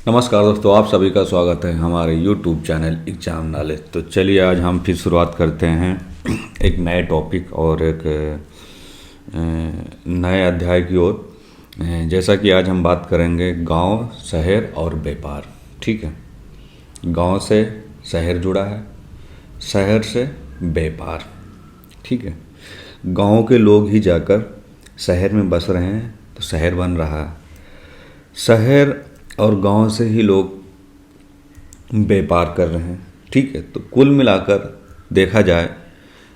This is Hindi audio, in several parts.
नमस्कार दोस्तों, आप सभी का स्वागत है हमारे YouTube चैनल एग्जाम नॉलेज। तो चलिए आज हम फिर शुरुआत करते हैं एक नए टॉपिक और एक नए अध्याय की ओर। जैसा कि आज हम बात करेंगे गांव, शहर और व्यापार। ठीक है, गांव से शहर जुड़ा है, शहर से व्यापार। ठीक है, गांव के लोग ही जाकर शहर में बस रहे हैं तो शहर बन रहा है, शहर और गांव से ही लोग व्यापार कर रहे हैं। ठीक है, तो कुल मिलाकर देखा जाए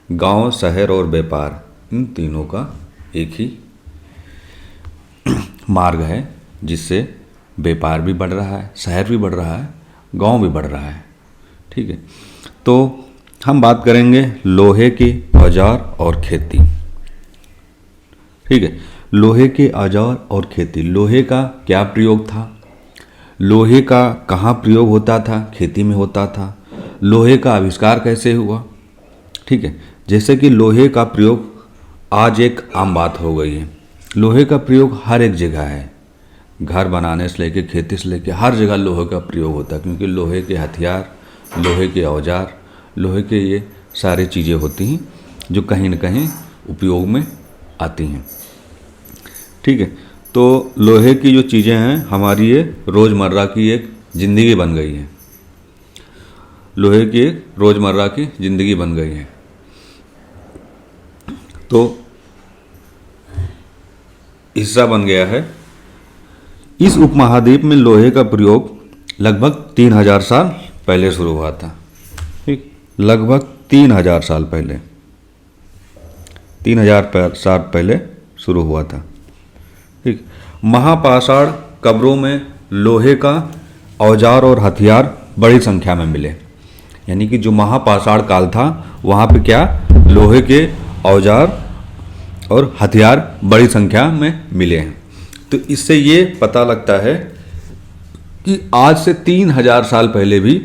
गांव, शहर और व्यापार, इन तीनों का एक ही मार्ग है जिससे व्यापार भी बढ़ रहा है, शहर भी बढ़ रहा है, गांव भी बढ़ रहा है। ठीक है, तो हम बात करेंगे लोहे के औजार और खेती। ठीक है, लोहे के औजार और खेती। लोहे का क्या प्रयोग था, लोहे का कहाँ प्रयोग होता था, खेती में होता था। लोहे का आविष्कार कैसे हुआ। ठीक है, जैसे कि लोहे का प्रयोग आज एक आम बात हो गई है। लोहे का प्रयोग हर एक जगह है, घर बनाने से लेके खेती से लेके हर जगह लोहे का प्रयोग होता है, क्योंकि लोहे के हथियार, लोहे के औजार, लोहे के ये सारी चीज़ें होती हैं जो कहीं न कहीं उपयोग में आती हैं। ठीक है, तो लोहे की जो चीज़ें हैं हमारी ये रोज़मर्रा की एक ज़िंदगी बन गई है, लोहे की एक रोज़मर्रा की ज़िंदगी बन गई है। तो हिस्सा बन गया है। इस उपमहाद्वीप में लोहे का प्रयोग लगभग 3000 साल पहले शुरू हुआ था। ठीक, लगभग 3000 साल पहले, 3000 साल पहले शुरू हुआ था। ठीक, महापाषाण कब्रों में लोहे का औजार और हथियार बड़ी संख्या में मिले। यानी कि जो महापाषाण काल था वहाँ पे क्या, लोहे के औजार और हथियार बड़ी संख्या में मिले हैं। तो इससे ये पता लगता है कि आज से 3000 साल पहले भी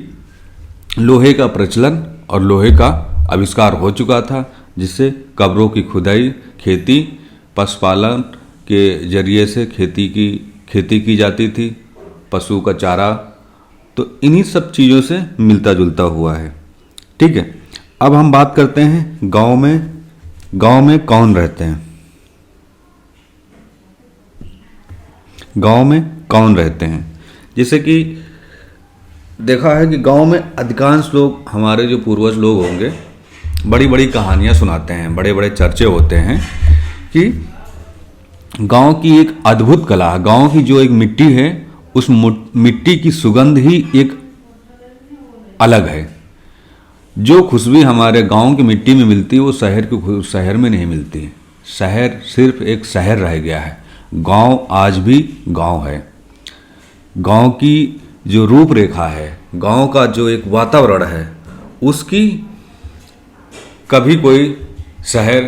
लोहे का प्रचलन और लोहे का आविष्कार हो चुका था, जिससे कब्रों की खुदाई, खेती, पशुपालन के जरिए से खेती की जाती थी, पशु का चारा, तो इन्हीं सब चीज़ों से मिलता जुलता हुआ है। ठीक है, अब हम बात करते हैं गांव में। गांव में कौन रहते हैं, गांव में कौन रहते हैं। जैसे कि देखा है कि गांव में अधिकांश लोग, हमारे जो पूर्वज लोग होंगे, बड़ी बड़ी कहानियां सुनाते हैं, बड़े बड़े चर्चे होते हैं कि गांव की एक अद्भुत कला, गांव की जो एक मिट्टी है, उस मिट्टी की सुगंध ही एक अलग है। जो खुशबू हमारे गांव की मिट्टी में मिलती है वो शहर में नहीं मिलती है। शहर सिर्फ एक शहर रह गया है, गांव आज भी गांव है। गांव की जो रूपरेखा है, गांव का जो एक वातावरण है, उसकी कभी कोई शहर,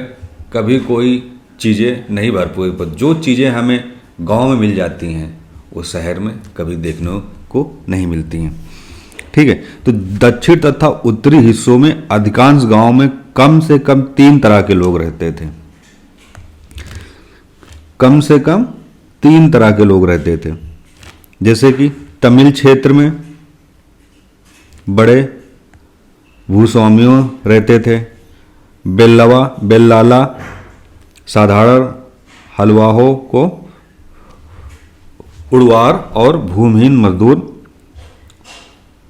कभी कोई चीज़ें नहीं भरपूर, पर जो चीज़ें हमें गांव में मिल जाती हैं वो शहर में कभी देखने को नहीं मिलती हैं। ठीक है, तो दक्षिण तथा उत्तरी हिस्सों में अधिकांश गांव में कम से कम 3 तरह के लोग रहते थे। कम से कम 3 तरह के लोग रहते थे। जैसे कि तमिल क्षेत्र में बड़े भूस्वामियों रहते थे, बेल्लाला साधारण हलवाहों को उड़वार और भूमिहीन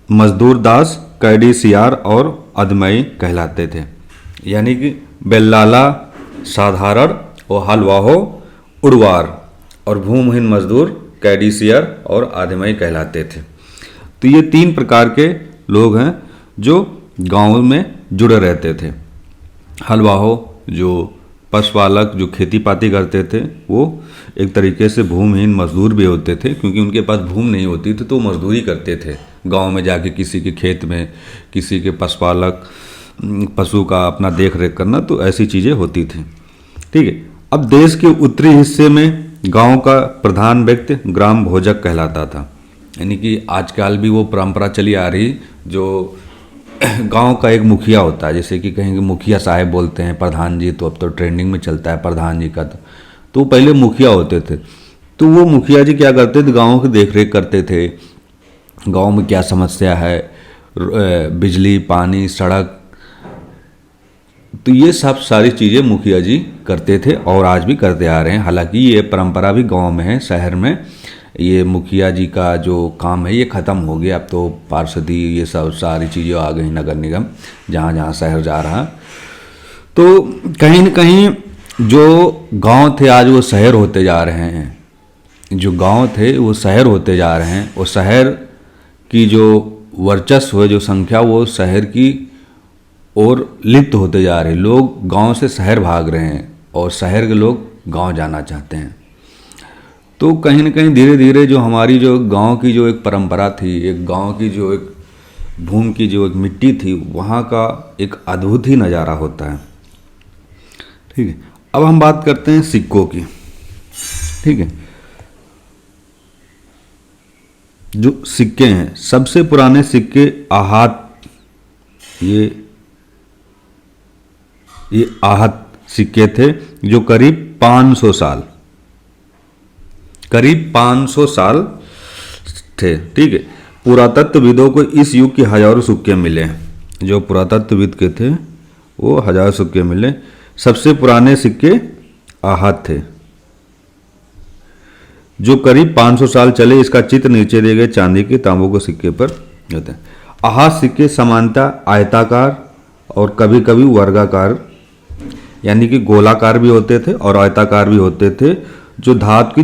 मजदूर दास, कैडी सियार और अदमई कहलाते थे। यानी कि बेल्लाला साधारण और हलवाहो उड़वार और भूमिहीन मजदूर कैडी सियार और आदमई कहलाते थे। तो ये 3 प्रकार के लोग हैं जो गांव में जुड़े रहते थे। हलवाहो जो पशुपालक, जो खेती पाती करते थे, वो एक तरीके से भूमिहीन मजदूर भी होते थे, क्योंकि उनके पास भूमि नहीं होती थी तो मजदूरी करते थे गांव में जाके, किसी के खेत में, किसी के पशुपालक, पशु का अपना देख रेख करना, तो ऐसी चीज़ें होती थी। ठीक है, अब देश के उत्तरी हिस्से में गांव का प्रधान व्यक्ति ग्राम भोजक कहलाता था। यानी कि आजकल भी वो परंपरा चली आ रही, जो गांव का एक मुखिया होता है, जैसे कि कहीं मुखिया साहब बोलते हैं, प्रधान जी तो अब तो ट्रेंडिंग में चलता है प्रधान जी का। तो पहले मुखिया होते थे, तो वो मुखिया जी क्या करते थे, गाँव की देख रेख करते थे, गांव में क्या समस्या है, बिजली, पानी, सड़क, तो ये सब सारी चीज़ें मुखिया जी करते थे और आज भी करते आ रहे हैं। हालांकि ये परंपरा भी गांव में है, शहर में ये मुखिया जी का जो काम है ये ख़त्म हो गया। अब तो पार्षदी ये सब सारी चीज़ें आ गई, नगर निगम जहाँ जहाँ शहर जा रहा। तो कहीं न कहीं जो गांव थे आज वो शहर होते जा रहे हैं, जो गांव थे वो शहर होते जा रहे हैं, और शहर की जो वर्चस्व है, जो संख्या, वो शहर की और लिप्त होते जा रहे हैं। लोग गांव से शहर भाग रहे हैं और शहर के लोग गांव जाना चाहते हैं। तो कहीं न कहीं धीरे धीरे जो हमारी जो गांव की जो एक परंपरा थी, एक गांव की जो एक भूमि की जो एक मिट्टी थी, वहाँ का एक अद्भुत ही नज़ारा होता है। ठीक है, अब हम बात करते हैं सिक्कों की। ठीक है, जो सिक्के हैं, सबसे पुराने सिक्के आहत, ये आहत सिक्के थे जो करीब 500 साल थे। ठीक है, पुरातत्वविदों को इस युग के हजारों सिक्के मिले, जो पुरातत्वविद के थे वो हजारों सिक्के मिले। सबसे पुराने सिक्के आहत थे जो करीब 500 साल चले। इसका चित्र नीचे दिए गए चांदी के तांबों के सिक्के पर होते हैं। आहत सिक्के सामान्यतः आयताकार और कभी कभी वर्गाकार, यानी कि गोलाकार भी होते थे और आयताकार भी होते थे। जो धातु की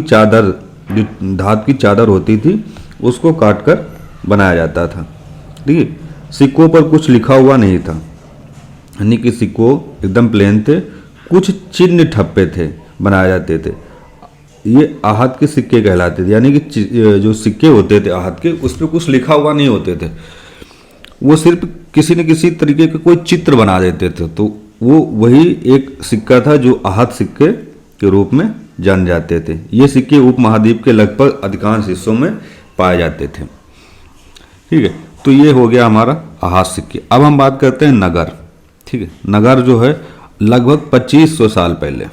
चादर होती थी उसको काटकर बनाया जाता था। ठीक है, सिक्कों पर कुछ लिखा हुआ नहीं था, यानी कि सिक्कों एकदम प्लेन थे, कुछ चिन्ह ठप्पे थे बनाए जाते थे। ये आहत के सिक्के कहलाते थे, यानी कि जो सिक्के होते थे आहत के, उस पर कुछ लिखा हुआ नहीं होते थे, वो सिर्फ किसी न किसी तरीके के कोई चित्र बना देते थे। तो वो वही एक सिक्का था जो आहत सिक्के के रूप में जान जाते थे। ये सिक्के उपमहाद्वीप के लगभग अधिकांश हिस्सों में पाए जाते थे। ठीक है, तो ये हो गया हमारा आहत सिक्के। अब हम बात करते हैं नगर। ठीक है, नगर जो है लगभग 2500 साल पहले,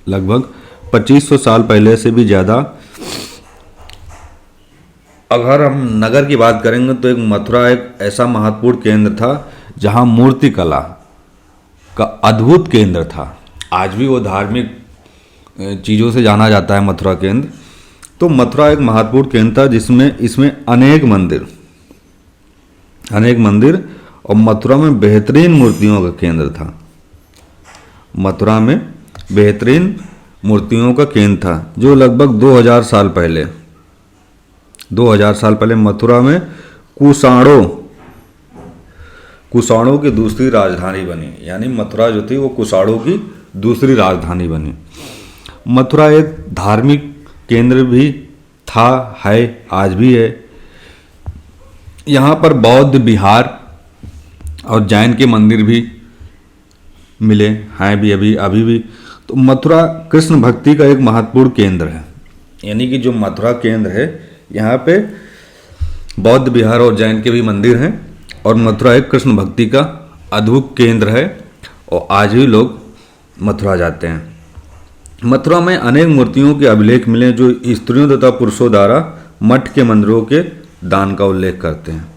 लगभग 2500 साल पहले से भी ज़्यादा अगर हम नगर की बात करेंगे तो एक मथुरा एक ऐसा महत्वपूर्ण केंद्र था जहां मूर्ति कला का अद्भुत केंद्र था। आज भी वो धार्मिक चीज़ों से जाना जाता है मथुरा केंद्र। तो मथुरा एक महत्वपूर्ण केंद्र था जिसमें इसमें अनेक मंदिर और मथुरा में बेहतरीन मूर्तियों का केंद्र था। मथुरा में बेहतरीन मूर्तियों का केंद्र था जो लगभग 2000 साल पहले मथुरा में कुषाणों की दूसरी राजधानी बनी। यानी मथुरा जो थी वो कुषाणों की दूसरी राजधानी बनी। मथुरा एक धार्मिक केंद्र भी था, है, आज भी है। यहाँ पर बौद्ध विहार और जैन के मंदिर भी मिले हैं भी अभी भी। तो मथुरा कृष्ण भक्ति का एक महत्वपूर्ण केंद्र है, यानी कि जो मथुरा केंद्र है यहाँ पे बौद्ध विहार और जैन के भी मंदिर हैं और मथुरा एक कृष्ण भक्ति का अद्भुत केंद्र है और आज भी लोग मथुरा जाते हैं। मथुरा में अनेक मूर्तियों के अभिलेख मिले जो स्त्रियों तथा पुरुषों द्वारा मठ के मंदिरों के दान का उल्लेख करते हैं।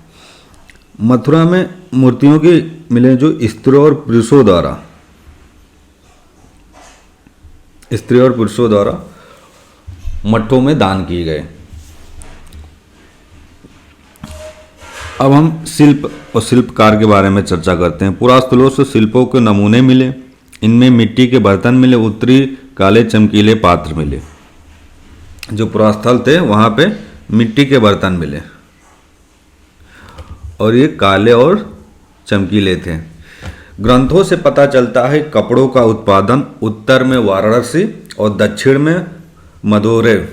मथुरा में मूर्तियों के मिले जो स्त्रियों और पुरुषों द्वारा मठों में दान किए गए। अब हम शिल्प और शिल्पकार के बारे में चर्चा करते हैं। पुरास्थलों से शिल्पों के नमूने मिले, इनमें मिट्टी के बर्तन मिले, उत्तरी काले चमकीले पात्र मिले। जो पुरास्थल थे वहाँ पे मिट्टी के बर्तन मिले और ये काले और चमकीले थे। ग्रंथों से पता चलता है कपड़ों का उत्पादन उत्तर में वाराणसी और दक्षिण में मदुरै,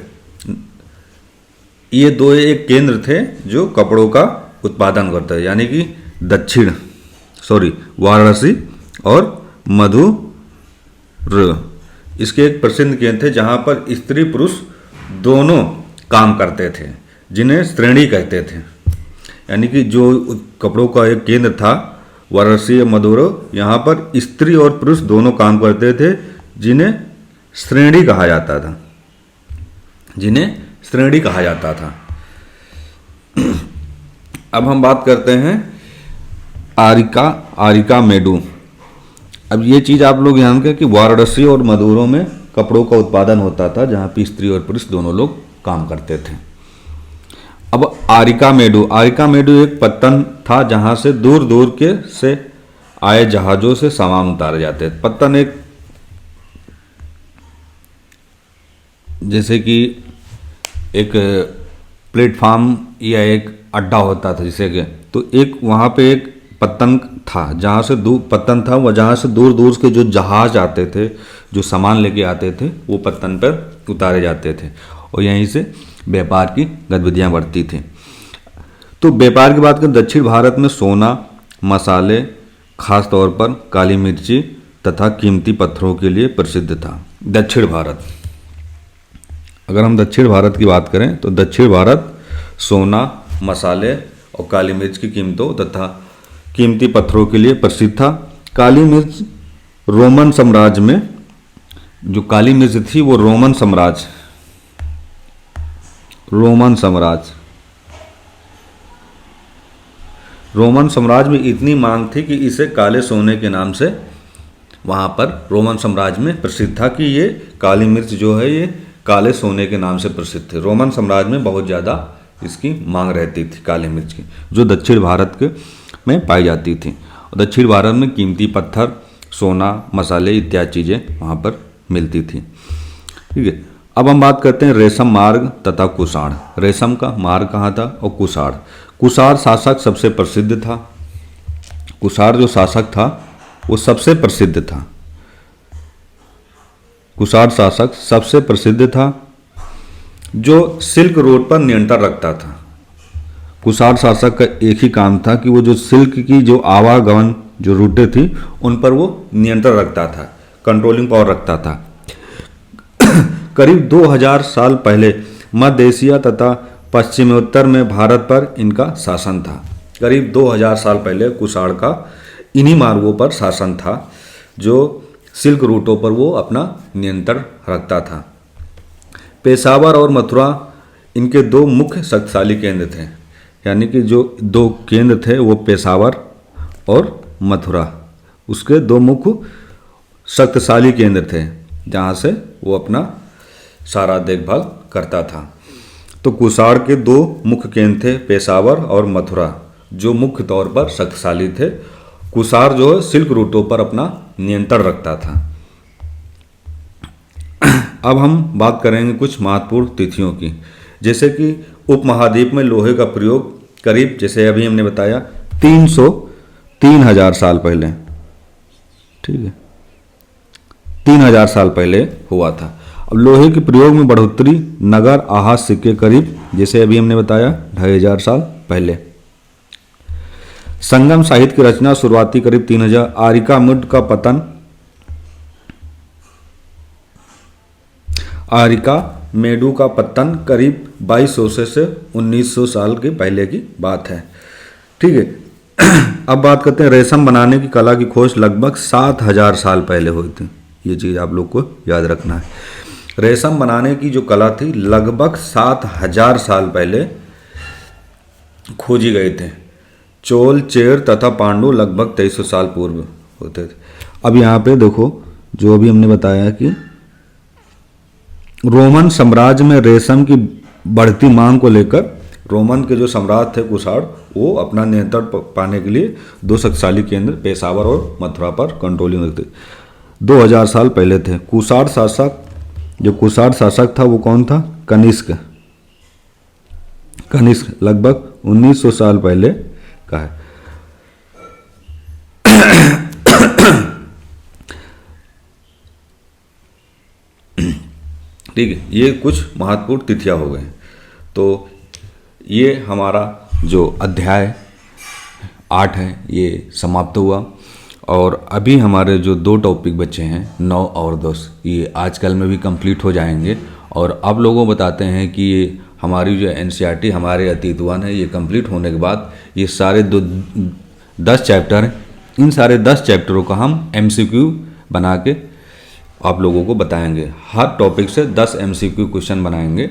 ये दो एक केंद्र थे जो कपड़ों का उत्पादन करते हैं, यानी कि वाराणसी और मदुरै इसके एक प्रसिद्ध केंद्र थे जहाँ पर स्त्री पुरुष दोनों काम करते थे, जिन्हें श्रेणी कहते थे। यानी कि जो कपड़ों का एक केंद्र था वाराणसी और मदुरै, यहाँ पर स्त्री और पुरुष दोनों काम करते थे, जिन्हें श्रेणी कहा जाता था, जिन्हें श्रेणी कहा जाता था। अब हम बात करते हैं आरिका मेडू। अब ये चीज़ आप लोग ध्यान करें कि वाराणसी और मदुरै में कपड़ों का उत्पादन होता था, जहाँ पे स्त्री और पुरुष दोनों लोग काम करते थे। अब आरिका मेडू एक पत्तन था जहाँ से दूर दूर के से आए जहाज़ों से सामान उतारे जाते थे। पत्तन एक जैसे कि एक प्लेटफार्म या एक अड्डा होता था, जैसे कि तो एक वहाँ पे एक पत्तन था जहाँ से पत्तन था वह जहाँ से दूर दूर के जो जहाज आते थे, जो सामान लेके आते थे, वो पत्तन पर उतारे जाते थे और यहीं से व्यापार की गतिविधियाँ बढ़ती थी। तो व्यापार की बात करें, दक्षिण भारत में सोना, मसाले, खास तौर पर काली मिर्ची तथा कीमती पत्थरों के लिए प्रसिद्ध था। दक्षिण भारत, अगर हम दक्षिण भारत की बात करें तो दक्षिण भारत सोना, मसाले और काली मिर्च की कीमतों तथा कीमती पत्थरों के लिए प्रसिद्ध था। काली मिर्च रोमन साम्राज्य में, जो काली मिर्च थी वो रोमन साम्राज्य में इतनी मांग थी कि इसे काले सोने के नाम से वहाँ पर रोमन साम्राज्य में प्रसिद्ध था कि ये काली मिर्च जो है ये काले सोने के नाम से प्रसिद्ध थे। रोमन साम्राज्य में बहुत ज़्यादा इसकी मांग रहती थी काली मिर्च की, जो दक्षिण भारत के में पाई जाती थी। और दक्षिण भारत में कीमती पत्थर, सोना, मसाले इत्यादि चीज़ें वहाँ पर मिलती थी। ठीक है, अब हम बात करते हैं रेशम मार्ग तथा कुषाण। रेशम का मार्ग कहाँ था और कुषाण शासक सबसे प्रसिद्ध था। कुषाण जो शासक था वो सबसे प्रसिद्ध था। कुषाण शासक सबसे प्रसिद्ध था जो सिल्क रोड पर नियंत्रण रखता था। कुषाण शासक का एक ही काम था कि वो जो सिल्क की जो आवागमन जो रूटें थी उन पर वो नियंत्रण रखता था, कंट्रोलिंग पावर रखता था। करीब 2000 साल पहले मध्य एशिया तथा पश्चिमोत्तर में भारत पर इनका शासन था। करीब 2000 साल पहले कुषाण का इन्हीं मार्गों पर शासन था, जो सिल्क रूटों पर वो अपना नियंत्रण रखता था। पेशावर और मथुरा इनके दो मुख्य शक्तिशाली केंद्र थे, यानी कि जो दो केंद्र थे वो पेशावर और मथुरा, उसके दो मुख्य शक्तिशाली केंद्र थे जहाँ से वो अपना सारा देखभाल करता था। तो कुषाण के दो मुख्य केंद्र थे, पेशावर और मथुरा, जो मुख्य तौर पर शक्तिशाली थे। कुषाण जो है सिल्क रूटों पर अपना नियंत्रण रखता था। अब हम बात करेंगे कुछ महत्वपूर्ण तिथियों की, जैसे कि उपमहाद्वीप में लोहे का प्रयोग करीब, जैसे अभी हमने बताया, 3000 साल पहले, ठीक है, 3000 साल पहले हुआ था। अब लोहे के प्रयोग में बढ़ोतरी नगर आहार सिक्के करीब, जैसे अभी हमने बताया, 2500 साल पहले। संगम साहित्य की रचना शुरुआती करीब 3000। आरिका मेडू का पतन करीब 2200 से 1900 साल के पहले की बात है। ठीक है, अब बात करते हैं रेशम बनाने की कला की खोज लगभग 7000 साल पहले हुई थी। ये चीज़ आप लोग को याद रखना है। रेशम बनाने की जो कला थी लगभग 7000 साल पहले खोजी गए थे। चोल, चेर तथा पांडु लगभग 2300 साल पूर्व होते थे। अब यहाँ पे देखो, जो अभी हमने बताया कि रोमन साम्राज्य में रेशम की बढ़ती मांग को लेकर रोमन के जो सम्राट थे कुषाण, वो अपना नियंत्रण पाने के लिए दो शक्तिशाली केंद्र पेशावर और मथुरा पर कंट्रोलिंग रखते 2000 साल पहले थे। कुषाण शासक था वो कौन था? कनिष्क लगभग 1900 साल पहले का है। ठीक है, ये कुछ महत्वपूर्ण तिथियां हो गए। तो ये हमारा जो अध्याय 8 है ये समाप्त हुआ, और अभी हमारे जो 2 टॉपिक बचे हैं 9 और 10, ये आजकल में भी कंप्लीट हो जाएंगे। और आप लोगों को बताते हैं कि ये हमारी जो एनसीईआरटी हमारे अतीत 1 है, ये कंप्लीट होने के बाद ये सारे 10 चैप्टर हैं, इन सारे 10 चैप्टरों का हम एमसीक्यू बना के आप लोगों को बताएंगे। हर टॉपिक से 10 एमसीक्यू क्वेश्चन बनाएंगे,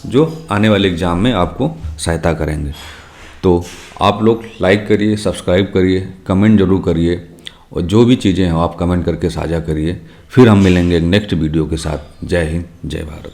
जो आने वाले एग्ज़ाम में आपको सहायता करेंगे। तो आप लोग लाइक करिए, सब्सक्राइब करिए, कमेंट जरूर करिए और जो भी चीज़ें हैं आप कमेंट करके साझा करिए। फिर हम मिलेंगे नेक्स्ट वीडियो के साथ। जय हिंद, जय भारत।